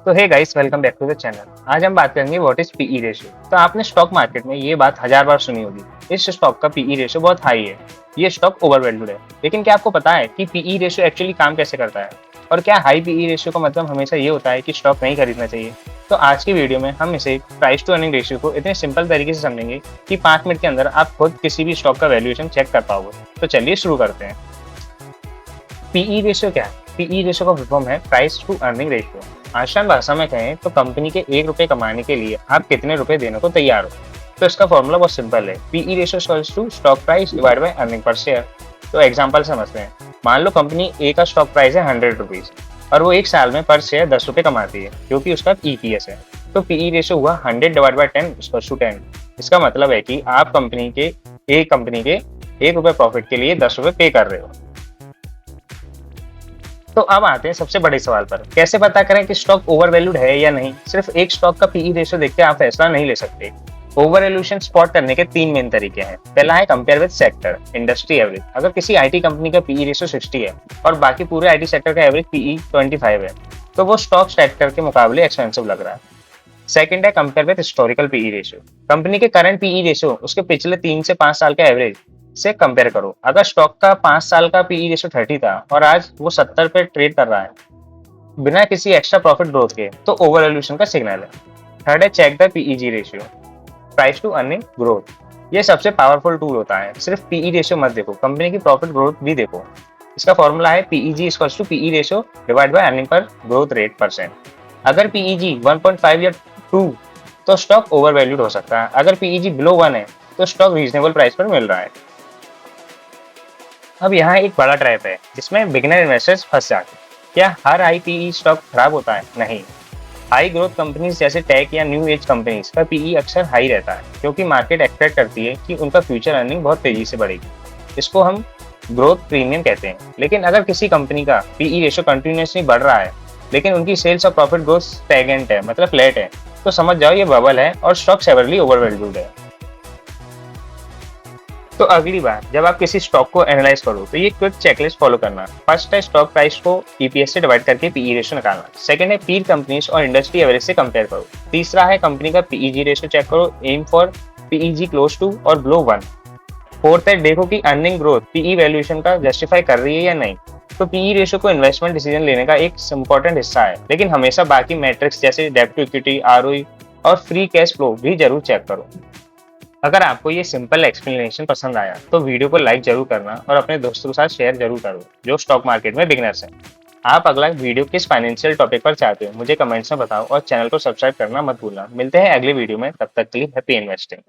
तो hey guys, welcome back to the channel. आज हम बात करेंगे व्हाट इज पीई रेशियो। तो आपने स्टॉक मार्केट में ये बात हजार बार सुनी होगी, इस स्टॉक का पीई रेशियो बहुत हाई है, ये स्टॉक ओवरवैल्यूड है। लेकिन क्या आपको पता है कि पीई रेशियो एक्चुअली काम कैसे करता है? और क्या हाई पीई रेशियो का मतलब हमेशा ये होता है कि स्टॉक नहीं खरीदना चाहिए? तो आज की वीडियो में हम इसे प्राइस टू अर्निंग रेशियो को इतने सिंपल तरीके से समझेंगे कि 5 मिनट के अंदर आप खुद किसी भी स्टॉक का वैल्यूएशन चेक कर पाओगे। तो चलिए शुरू करते हैं। पीई रेशियो क्या है? पीई रेशियो का फुल फॉर्म है प्राइस टू अर्निंग रेशियो। आसान भाषा में कहें तो कंपनी के 1 रुपए कमाने के लिए आप कितने रुपए देने को तैयार हो। तो इसका फॉर्मूला बहुत सिंपल है, PE ratio equals to stock price divide by earning per share. तो एग्जांपल समझते हैं। मान लो कंपनी ए का स्टॉक प्राइस है 100 रुपीज और वो एक साल में पर शेयर 10 रुपए कमाती है, जो कि उसका ईपीएस है। तो पीई रेशियो हुआ 100 डिवाइड बाय 10 इक्वल्स टू 10। इसका मतलब है कि आप कंपनी के 1 रुपए प्रॉफिट के लिए 10 रुपए पे कर रहे हो। तो अब आते हैं सबसे बड़े सवाल पर, कैसे पता करें कि स्टॉक ओवरवैल्यूड है या नहीं? सिर्फ एक स्टॉक का पीई रेशियो देख के आप फैसला नहीं ले सकते। ओवरवैल्यूएशन स्पॉट करने के 3 मेन तरीके हैं। पहला है compare with sector, industry average. अगर किसी आईटी कंपनी का पीई रेशियो 60 है और बाकी पूरे आईटी सेक्टर का एवरेज पीई 25 है, तो वो स्टॉक सेक्टर के मुकाबले एक्सपेंसिव लग रहा है। सेकंड है compare with historical PE ratio. Company के करंट पीई रेशियो उसके पिछले 3 से 5 साल का एवरेज से कंपेयर करो। अगर स्टॉक का 5 साल का पीई रेशियो 30 था और आज वो 70 पे ट्रेड कर रहा है बिना किसी एक्स्ट्रा प्रॉफिट ग्रोथ के, तो ओवर वैल्यूएशन का सिग्नल है। थर्ड है check the PEG ratio, price to earning growth. ये सबसे पावरफुल टूल होता है। सिर्फ पीई रेशियो मत देखो, कंपनी की प्रॉफिट ग्रोथ भी देखो। इसका फॉर्मूला है PEG equals to PE ratio divide by earning per growth rate percent. अगर पीईजी 1.5 या 2 तो स्टॉक ओवर वैल्यूड हो सकता है। अगर पीईजी बिलो 1 है तो स्टॉक रीजनेबल प्राइस पर मिल रहा है। अब यहाँ एक बड़ा ट्रैप है जिसमें बिगिनर इन्वेस्टर्स फंस जाते हैं। क्या हर हाई पीई स्टॉक खराब होता है? नहीं। हाई ग्रोथ कंपनीज जैसे टेक या न्यू एज कंपनीज का पीई अक्सर हाई रहता है, क्योंकि मार्केट एक्सपेक्ट करती है कि उनका फ्यूचर अर्निंग बहुत तेजी से बढ़ेगी। इसको हम ग्रोथ प्रीमियम कहते हैं। लेकिन अगर किसी कंपनी का पीई रेशियो कंटिन्यूसली बढ़ रहा है लेकिन उनकी सेल्स और प्रॉफिट ग्रोथ स्टैगनेंट है, मतलब फ्लैट है, तो समझ जाओ ये बबल है और स्टॉक सेवरली ओवरवैल्यूड है। तो अगली बार जब आप किसी स्टॉक को एनालाइज करो तो ये क्विक चेकलिस्ट फॉलो करना। फर्स्ट है स्टॉक प्राइस को ईपीएस से डिवाइड करके पीई रेशियो निकालना। सेकंड है पीर कंपनीज और इंडस्ट्री एवरेज से कंपेयर करो। तीसरा है कंपनी का पीईजी रेशियो चेक करो, aim for PEG close to और बिलो 1। फोर्थ है देखो कि अर्निंग ग्रोथ पीई वैल्यूएशन का जस्टिफाई कर रही है या नहीं। तो पीई रेशियो को इन्वेस्टमेंट डिसीजन लेने का एक इंपॉर्टेंट हिस्सा है, लेकिन हमेशा बाकी मैट्रिक्स जैसे डेब्ट टू इक्विटी, आरओई और फ्री कैश फ्लो भी जरूर चेक करो। अगर आपको ये सिंपल एक्सप्लेनेशन पसंद आया तो वीडियो को लाइक जरूर करना और अपने दोस्तों के साथ शेयर जरूर करो जो स्टॉक मार्केट में बिगिनर्स हैं। आप अगला वीडियो किस फाइनेंशियल टॉपिक पर चाहते हो मुझे कमेंट्स में बताओ और चैनल को सब्सक्राइब करना मत भूलना। मिलते हैं अगले वीडियो में, तब तक के लिए हैप्पी इन्वेस्टिंग।